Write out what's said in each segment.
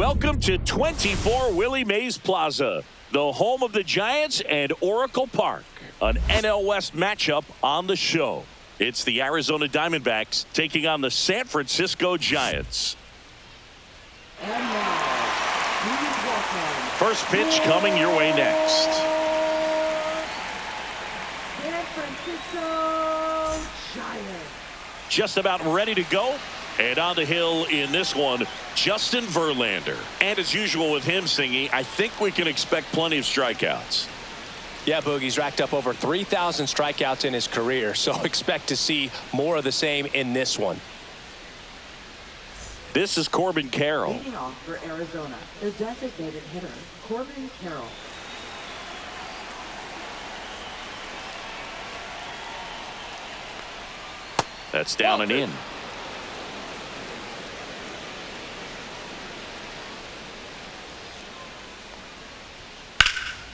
Welcome to 24 Willie Mays Plaza, the home of the Giants and Oracle Park. An NL West matchup on the show. It's the Arizona Diamondbacks taking on the San Francisco Giants. And now, first pitch coming your way next. San Francisco Giants. Just about ready to go. And on the hill in this one, Justin Verlander. And as usual with him singing, I think we can expect plenty of strikeouts. Yeah, Boogie's racked up over 3,000 strikeouts in his career, so expect to see more of the same in this one. This is Corbin Carroll. Leading off for Arizona, the designated hitter, Corbin Carroll. That's down and in.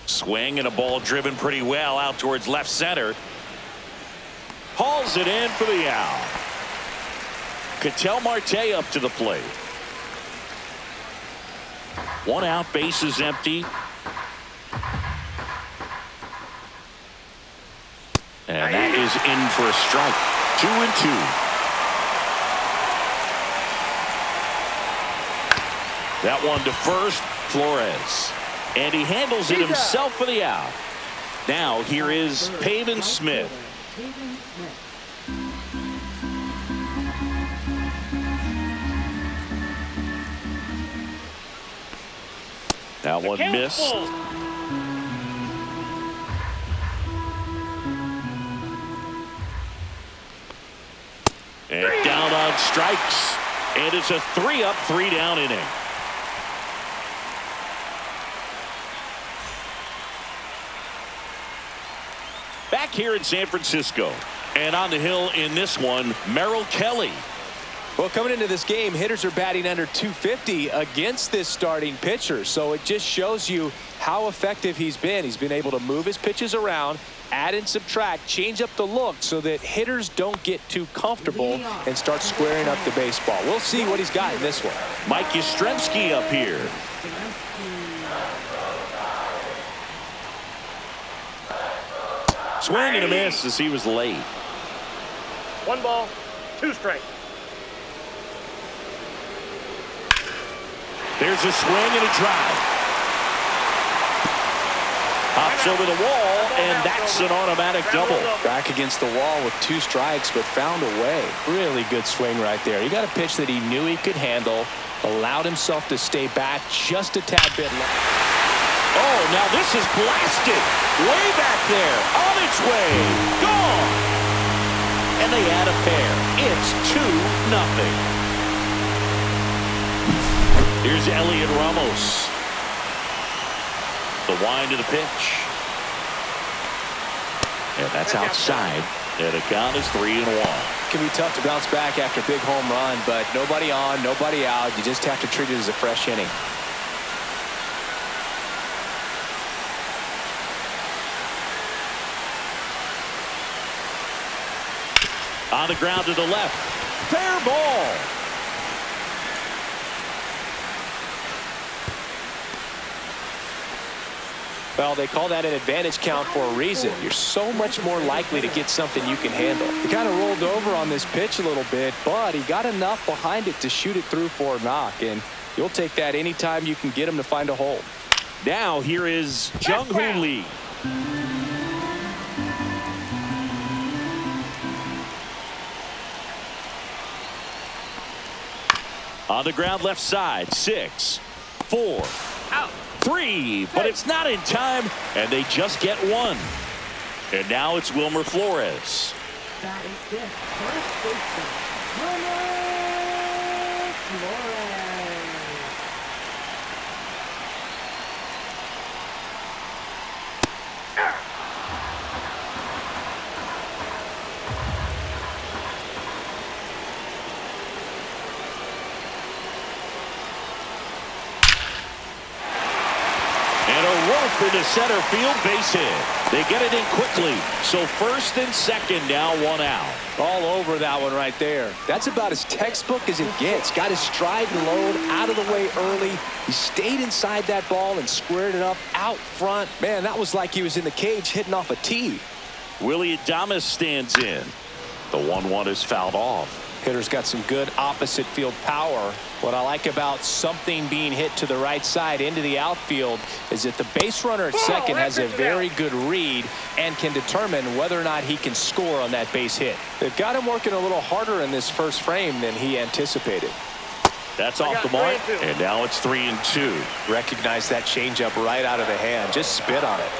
Swing and a ball driven pretty well out towards left center. Hauls it in for the out. Ketel Marte up to the plate. One out, bases empty. And that is in for a strike. 2-2. That one to first, Flores. And he handles it himself for the out. Now here is Pavin Smith. That one missed. And down on strikes. And it's a 3-up, 3-down inning. Back here in San Francisco. And on the hill in this one, Merrill Kelly. Well, coming into this game, hitters are batting under 250 against this starting pitcher. So it just shows you how effective he's been. He's been able to move his pitches around, add and subtract, change up the look so that hitters don't get too comfortable and start squaring up the baseball. We'll see what he's got in this one. Mike Yastrzemski up here. Swing and a miss as he was late. 1 ball, 2 strikes. There's a swing and a drive. Hops over the wall, and that's an automatic double. Back against the wall with 2 strikes, but found a way. Really good swing right there. He got a pitch that he knew he could handle, allowed himself to stay back just a tad bit. Oh, now this is blasted. Way back there. On its way. Gone. And they add a pair. It's 2-0. Here's Elliot Ramos. The wind of the pitch. And that's outside. And the count is 3-1. Can be tough to bounce back after a big home run, but nobody on, nobody out. You just have to treat it as a fresh inning. On the ground to the left. Fair ball. Well, they call that an advantage count for a reason. You're so much more likely to get something you can handle. He kind of rolled over on this pitch a little bit, but he got enough behind it to shoot it through for a knock, and you'll take that anytime you can get him to find a hole. Now here is Jung-Hoo Lee. On the ground left side, 6, 4, out. 3, but it's not in time, and they just get 1. And now it's Wilmer Flores. That is this first baseman, Wilmer Flores. up into center field, base hit. They get it in quickly. So first and second, now one out. All over that one right there. That's about as textbook as it gets. Got his stride and load out of the way early. He stayed inside that ball and squared it up out front. Man, that was like he was in the cage hitting off a tee. Willie Adames stands in. The 1-1 is fouled off. Hitter's got some good opposite field power. What I like about something being hit to the right side into the outfield is that the base runner at second has a very good read and can determine whether or not he can score on that base hit. They've got him working a little harder in this first frame than he anticipated. That's off the mark, and now it's 3-2. Recognize that changeup right out of the hand. Just spit on it.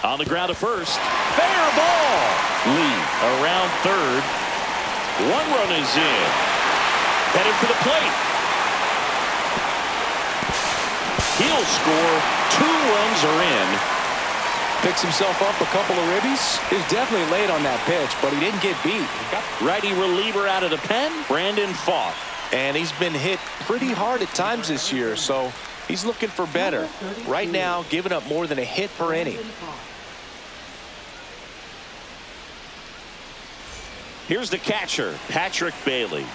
On the ground to first. Fair ball. Lee around third. One run is in. Headed for the plate. He'll score. 2 runs are in. Picks himself up a couple of ribbies. He was definitely late on that pitch, but he didn't get beat. Righty reliever out of the pen, Brandon Pfaadt. And he's been hit pretty hard at times this year, so he's looking for better. Right now, giving up more than a hit per inning. Here's the catcher, Patrick Bailey.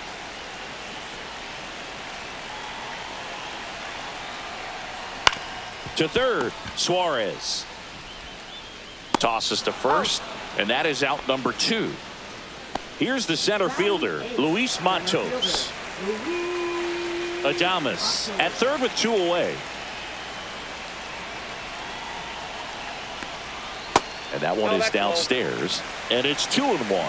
To third, Suarez. Tosses to first, and that is out number 2. Here's the center fielder, Luis Matos. Adames at third with 2 away. And that one is downstairs, and it's 2-1.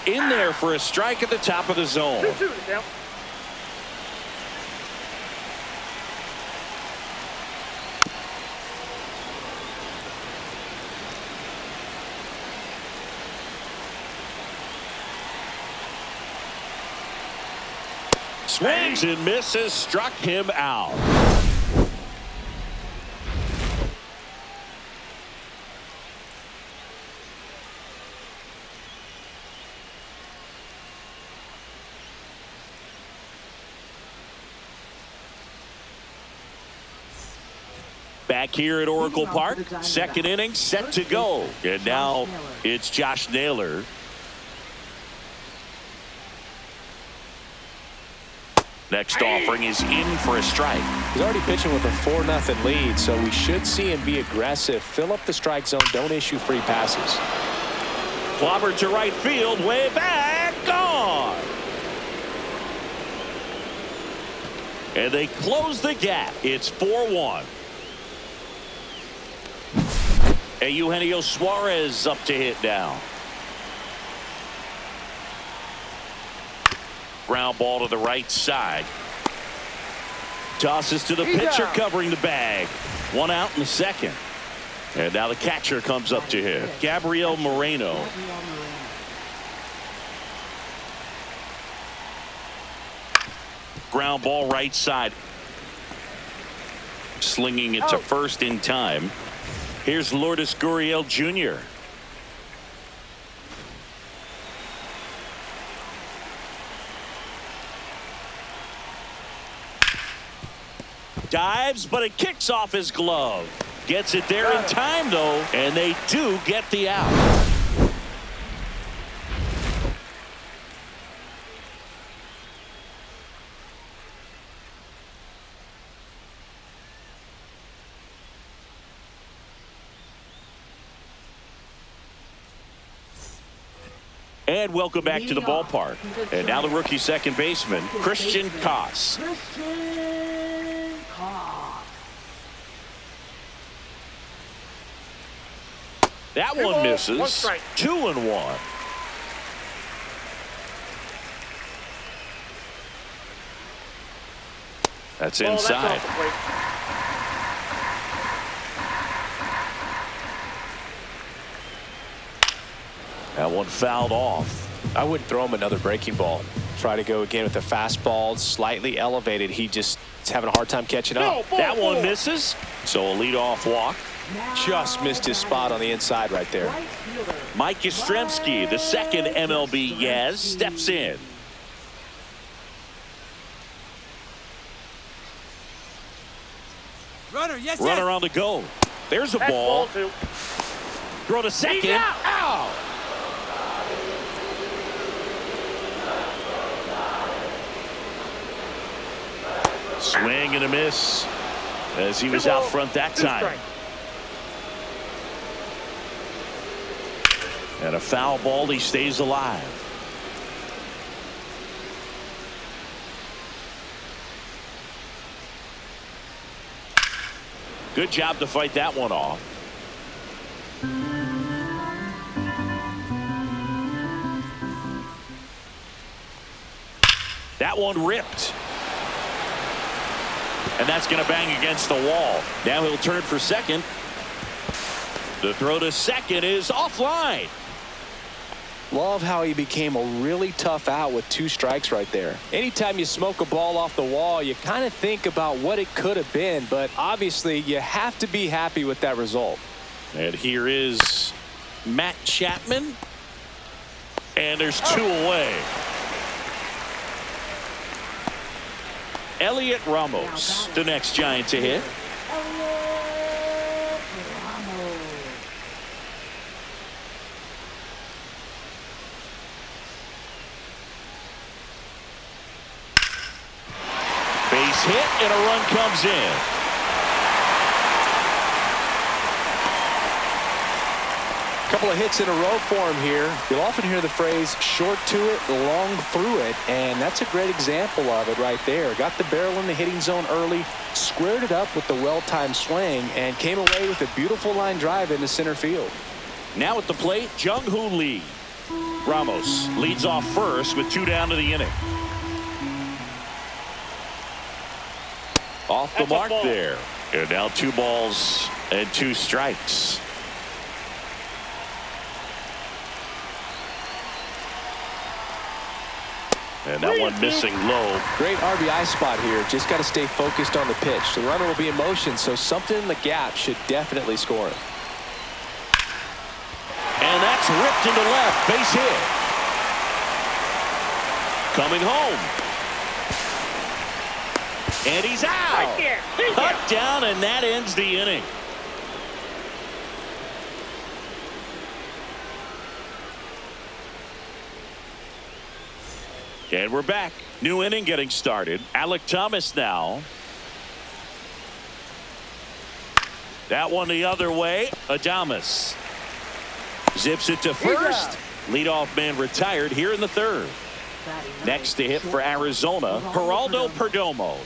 In there for a strike at the top of the zone. 2-2 now. Swings and misses, struck him out. Back here at Oracle Park, second inning set to go. And now it's Josh Naylor. Next offering is in for a strike. He's already pitching with a 4-0 lead, so we should see him be aggressive. Fill up the strike zone. Don't issue free passes. Clobber to right field, way back, gone. And they close the gap. It's 4-1. Eugenio Suarez up to hit now. Ground ball to the right side. Tosses to the pitcher covering the bag. 1 out in the second. And now the catcher comes up to him. Gabriel Moreno. Ground ball right side. Slinging it to first in time. Here's Lourdes Gurriel Jr. Dives, but it kicks off his glove. Gets it there in time, though, and they do get the out. And welcome back to the ballpark. And now the rookie second baseman, Christian Koss. That one misses. 1 strike. 2-1. That's inside. That one fouled off. I wouldn't throw him another breaking ball. Try to go again with the fastball, slightly elevated. He just is having a hard time catching up. That one misses. So a leadoff walk. Just missed his spot on the inside right there. Mike Yastrzemski, the second MLB Yaz, steps in. Runner on the go. There's a ball. Throw to second. Out. Swing and a miss as he was out front that time. And a foul ball. He stays alive. Good job to fight that one off. That one ripped. And that's going to bang against the wall. Now he'll turn for second. The throw to second is offline. Love how he became a really tough out with 2 strikes right there. Anytime you smoke a ball off the wall, you kind of think about what it could have been, but obviously you have to be happy with that result. And here is Matt Chapman. And there's 2 away. Elliot Ramos, the next Giant to hit. Base hit and a run comes in. Couple of hits in a row for him here. You'll often hear the phrase short to it, long through it, and that's a great example of it right there. Got the barrel in the hitting zone early, squared it up with the well-timed swing, and came away with a beautiful line drive into center field. Now at the plate, Jung-Hoo Lee. Ramos leads off first with 2 down to the inning. Off the mark there. And now 2 balls and 2 strikes. And that one missing low. Great RBI spot here. Just got to stay focused on the pitch. The runner will be in motion, so something in the gap should definitely score him. And that's ripped into left. Base hit. Coming home. And he's out. Right there. Cut down, and that ends the inning. And we're back. New inning getting started. Alec Thomas now. That one the other way. Adames zips it to first. Leadoff man retired here in the 3rd. Next to hit for Arizona, Geraldo Perdomo.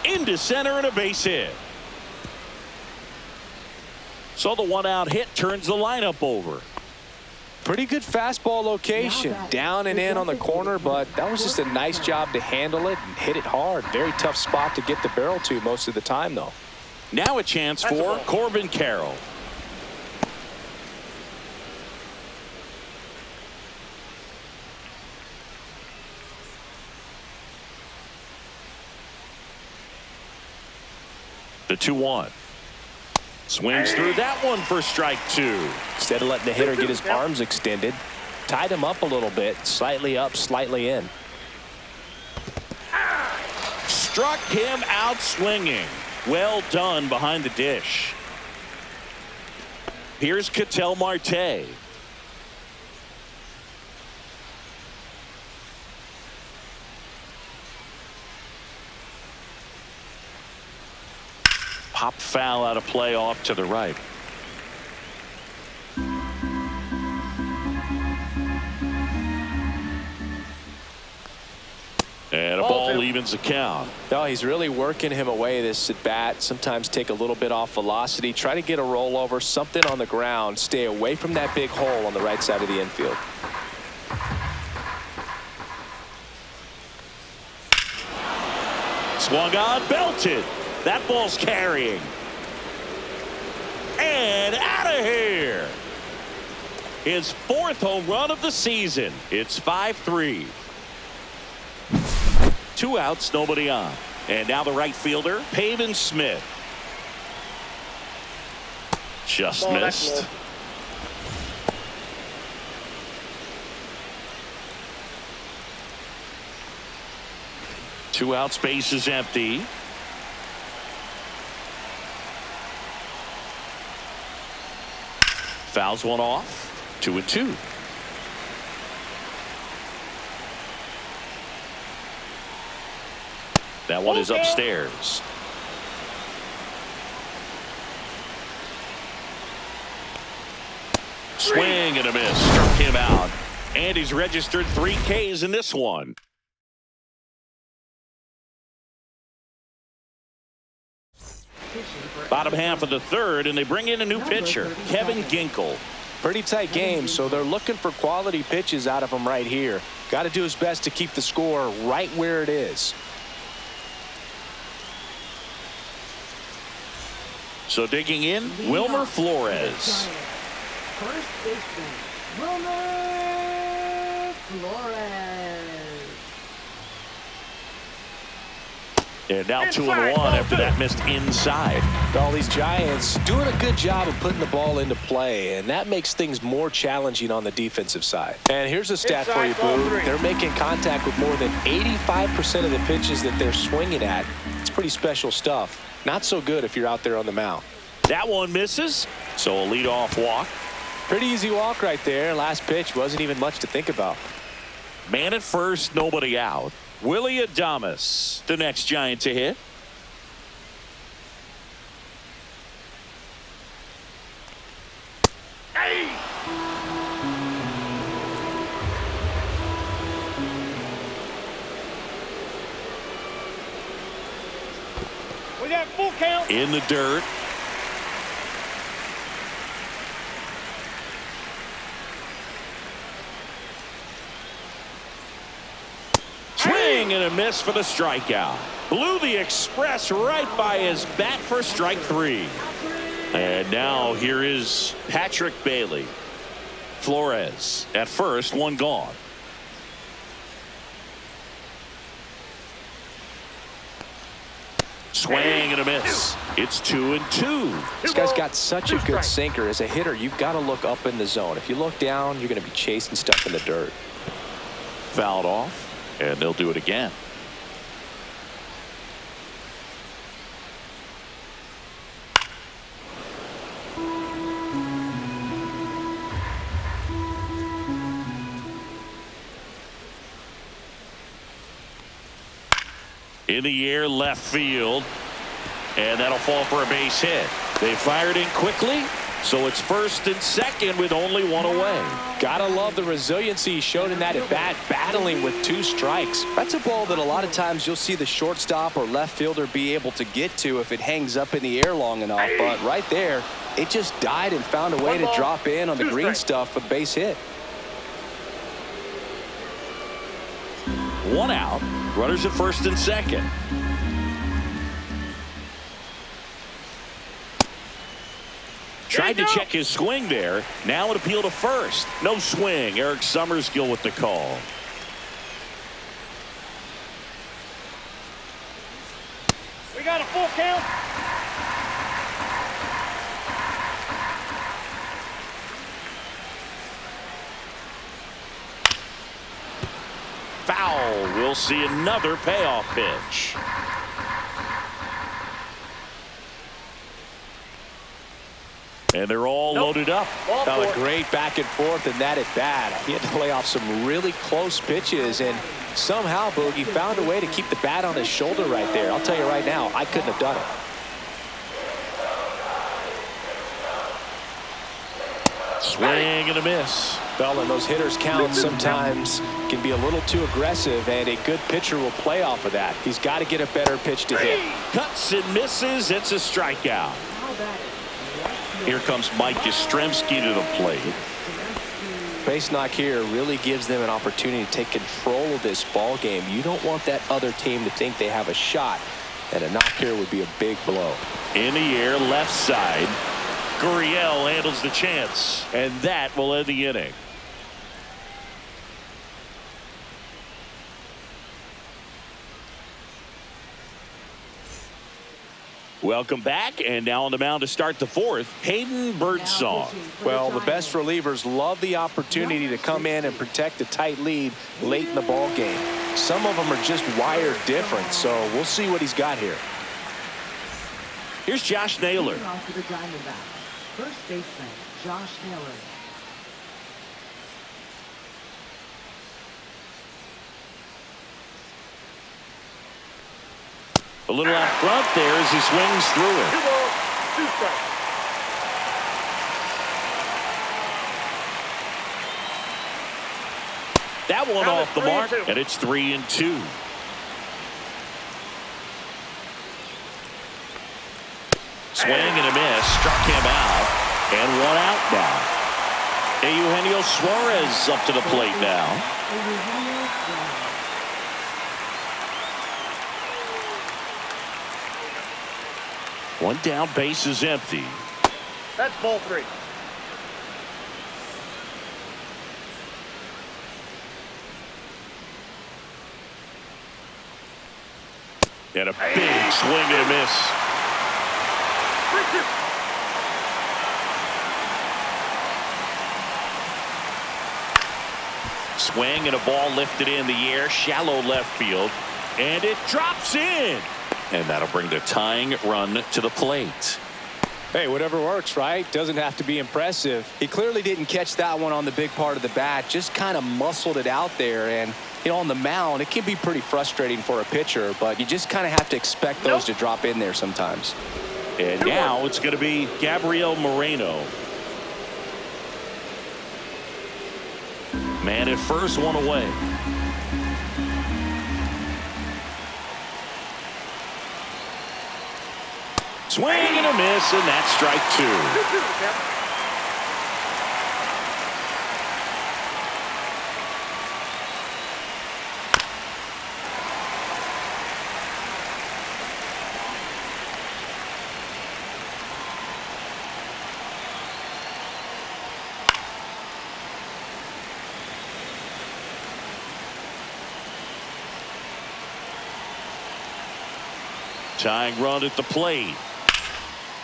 Into center and a base hit. So the 1-out hit turns the lineup over. Pretty good fastball location. Down and in on the corner, but that was just a nice job to handle it and hit it hard. Very tough spot to get the barrel to most of the time, though. Now a chance for Corbin Carroll. The 2-1. Swings through that one for strike 2. Instead of letting the hitter get his arms extended, tied him up a little bit, slightly up, slightly in. Struck him out swinging. Well done behind the dish. Here's Ketel Marte. Pop foul out of play off to the right. And a ball evens the count. No, he's really working him away this at bat. Sometimes take a little bit off velocity. Try to get a rollover, something on the ground. Stay away from that big hole on the right side of the infield. Swung on, belted. That ball's carrying. And out of here. His 4th home run of the season. It's 5-3. 2 outs, nobody on. And now the right fielder, Pavin Smith. Just missed. 2 outs, base is empty. Fouls one off. 2-2. That one is upstairs. Swing and a miss. Struck him out. And he's registered 3 Ks in this one. Bottom half of the third, and they bring in a new pitcher, Kevin Ginkel. Pretty tight game, so they're looking for quality pitches out of him right here. Got to do his best to keep the score right where it is. So digging in, Wilmer Flores. First baseman, Wilmer Flores. And now 2-1 after that missed inside. All these Giants doing a good job of putting the ball into play, and that makes things more challenging on the defensive side. And here's a stat for you, Boo. They're making contact with more than 85% of the pitches that they're swinging at. It's pretty special stuff. Not so good if you're out there on the mound. That one misses, so a leadoff walk. Pretty easy walk right there. Last pitch wasn't even much to think about. Man at first, nobody out. Willie Adames, the next Giant to hit. Hey! We got full count. In the dirt. Swing and a miss for the strikeout. Blew the express right by his bat for strike 3. And now here is Patrick Bailey. Flores at first, one gone. Swing and a miss. It's 2-2. This guy's got such a good sinker. As a hitter, you've got to look up in the zone. If you look down, you're going to be chasing stuff in the dirt. Fouled off. And they'll do it again. In the air, left field. And that'll fall for a base hit. They fired in quickly, so it's first and second with only one away. Gotta love the resiliency he showed in that at bat, battling with 2 strikes. That's a ball that a lot of times you'll see the shortstop or left fielder be able to get to if it hangs up in the air long enough. But right there, it just died and found a way to drop in on the green stuff for the base hit. 1 out. Runners at first and second. Tried to check his swing there. Now an appeal to first. No swing. Eric Summerskill with the call. We got a full count. Foul. We'll see another payoff pitch. And they're all loaded up. A great back and forth in that at bat. He had to lay off some really close pitches, and somehow Boogie found a way to keep the bat on his shoulder right there. I'll tell you right now, I couldn't have done it. Swing and a miss. Well, and those hitters count sometimes can be a little too aggressive, and a good pitcher will play off of that. He's got to get a better pitch to hit. Cuts and misses. It's a strikeout. Here comes Mike Yastrzemski to the plate. Base knock here really gives them an opportunity to take control of this ball game. You don't want that other team to think they have a shot, and a knock here would be a big blow. In the air, left side. Gurriel handles the chance, and that will end the inning. Welcome back, and now on the mound to start the fourth, Hayden Birdsong. Well, the best relievers love the opportunity to come in and protect a tight lead late in the ball game. Some of them are just wired different, so we'll see what he's got here. Here's Josh Naylor. Leading off for the Diamondbacks, first baseman Josh Naylor. A little out front there as he swings through it. 2 balls, 2 strikes. That one Count off it, the 3 mark, and 2. and it's 3-2. Swing and a miss, struck him out, and 1 out now. Eugenio Suarez up to the plate now. Eugenio Suarez. One down, base is empty. That's ball 3. And a big swing and a miss. 3-2. Swing and a ball lifted in the air, shallow left field, and it drops in. And that'll bring the tying run to the plate. Hey, whatever works, right? Doesn't have to be impressive. He clearly didn't catch that one on the big part of the bat, just kind of muscled it out there. And, you know, on the mound, it can be pretty frustrating for a pitcher, but you just kind of have to expect those to drop in there sometimes. And now it's going to be Gabriel Moreno. Man at first, 1 away. Swing and a miss, and that's strike 2. 2-2, Captain. Tying run at the plate.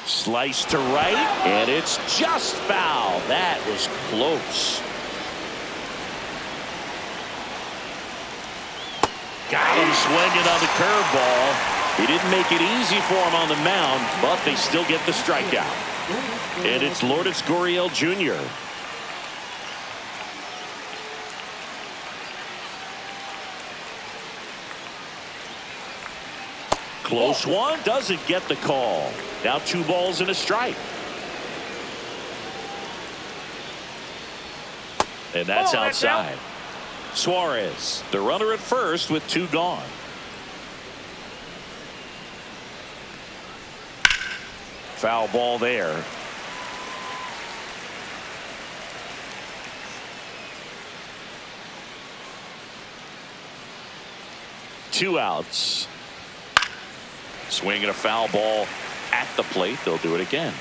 Slice to right, and it's just foul. That was close. Got him swinging on the curveball. He didn't make it easy for him on the mound, but they still get the strikeout. And it's Lourdes Gurriel Jr. Close one, doesn't get the call. Now 2 balls and a strike. And that's outside. Suarez, the runner at first with 2 gone. Foul ball there. Two outs. Swinging a foul ball at the plate. They'll do it again.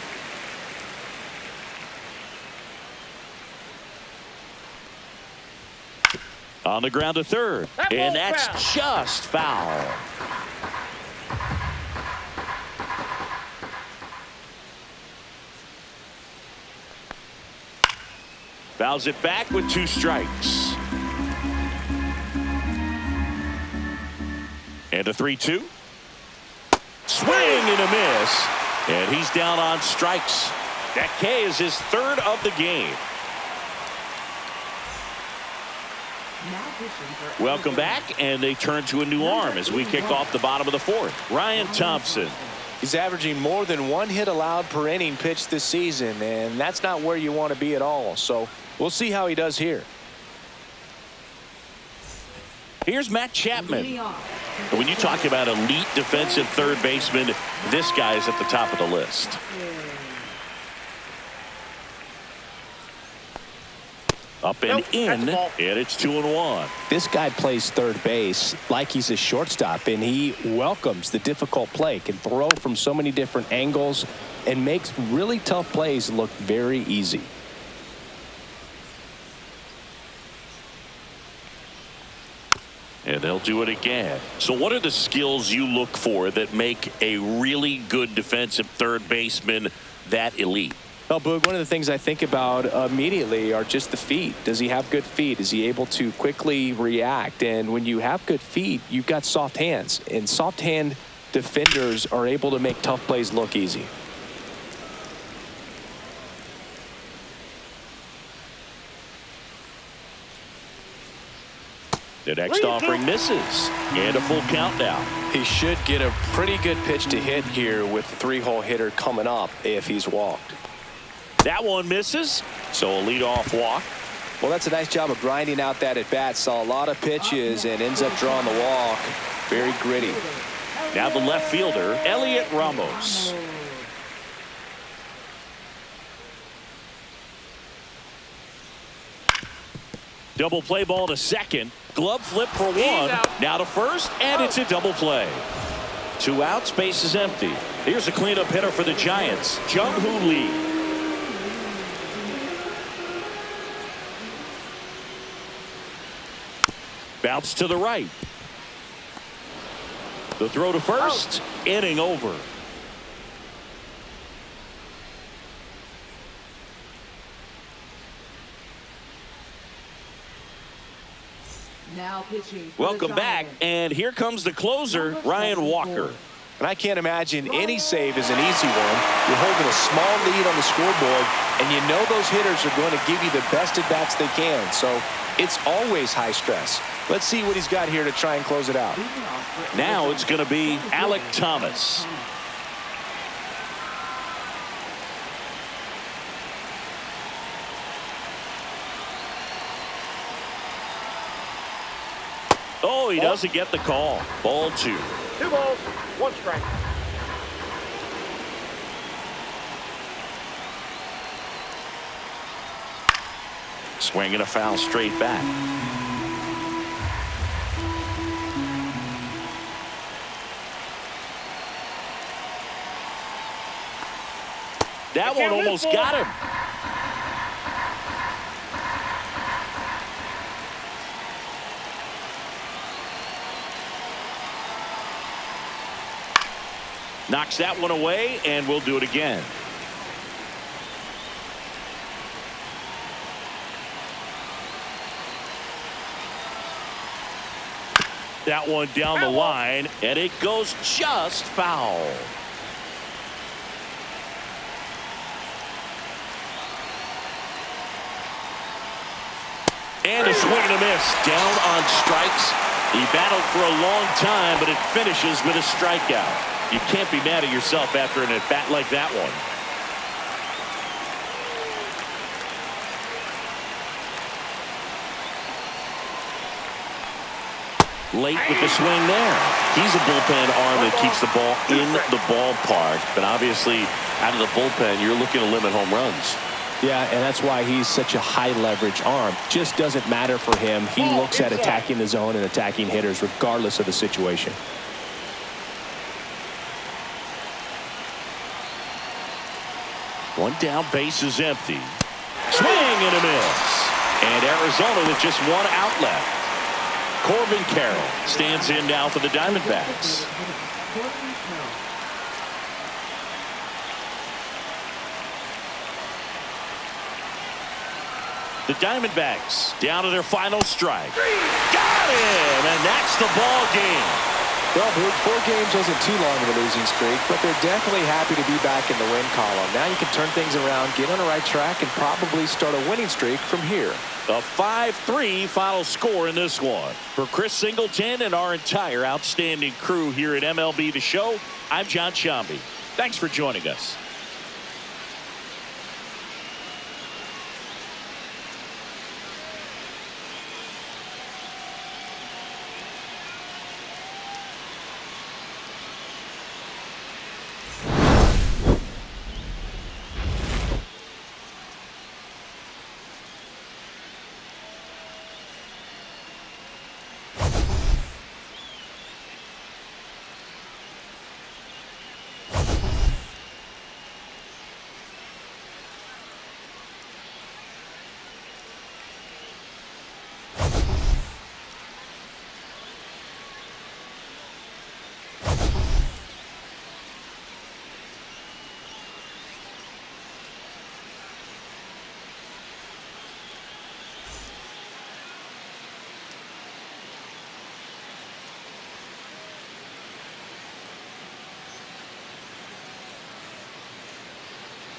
On the ground to third. And that's just foul. Fouls it back with 2 strikes. And a 3-2. Swing and a miss. And he's down on strikes. That K is his 3rd of the game. Welcome back, and they turn to a new arm as we kick off the bottom of the 4th. Ryan Thompson. He's averaging more than 1 hit allowed per inning pitched this season, and that's not where you want to be at all. So we'll see how he does here. Here's Matt Chapman. When you talk about elite defensive third baseman, this guy's at the top of the list. Up and in, and it's 2-1. This guy plays third base like he's a shortstop, and he welcomes the difficult play, can throw from so many different angles, and makes really tough plays look very easy. And they'll do it again. So what are the skills you look for that make a really good defensive third baseman that elite? Well, Boog, one of the things I think about immediately are just the feet. Does he have good feet? Is he able to quickly react? And when you have good feet, you've got soft hands. And soft hand defenders are able to make tough plays look easy. The next offering misses. And a full count now. He should get a pretty good pitch to hit here with the three-hole hitter coming up if he's walked. That one misses. So a leadoff walk. Well, that's a nice job of grinding out that at bat. Saw a lot of pitches and ends up drawing the walk. Very gritty. Now the left fielder, Elliot Ramos. Double play ball to second. Glove flip for one. Now to first, and it's a double play. 2 outs, base is empty. Here's a cleanup hitter for the Giants, Jung-Hoo Lee. Bounce to the right. The throw to first, inning over. Now pitching. Welcome back, and here comes the closer, Ryan Walker. And I can't imagine any save is an easy one. You're holding a small lead on the scoreboard, and you know those hitters are going to give you the best at bats they can. So it's always high stress. Let's see what he's got here to try and close it out. Now it's going to be Alek Thomas. Oh, he doesn't get the call. Ball 2. 2 balls, 1 strike. Swinging a foul straight back. That one almost got him. Knocks that one away, and we'll do it again. That one down the line, and it goes just foul. And a swing and a miss. Down on strikes. He battled for a long time, but it finishes with a strikeout. You can't be mad at yourself after an at-bat like that one. Late with the swing there. He's a bullpen arm that keeps the ball in the ballpark. But obviously, out of the bullpen, you're looking to limit home runs. Yeah, and that's why he's such a high-leverage arm. Just doesn't matter for him. He looks at attacking the zone and attacking hitters regardless of the situation. One down, base is empty. Swing and a miss. And Arizona with just 1 out left. Corbin Carroll stands in now for the Diamondbacks. The Diamondbacks down to their final strike. Got him, and that's the ball game. Well, Boog, 4 games wasn't too long of a losing streak, but they're definitely happy to be back in the win column. Now you can turn things around, get on the right track, and probably start a winning streak from here. A 5-3 final score in this one. For Chris Singleton and our entire outstanding crew here at MLB The Show, I'm John Shambi. Thanks for joining us.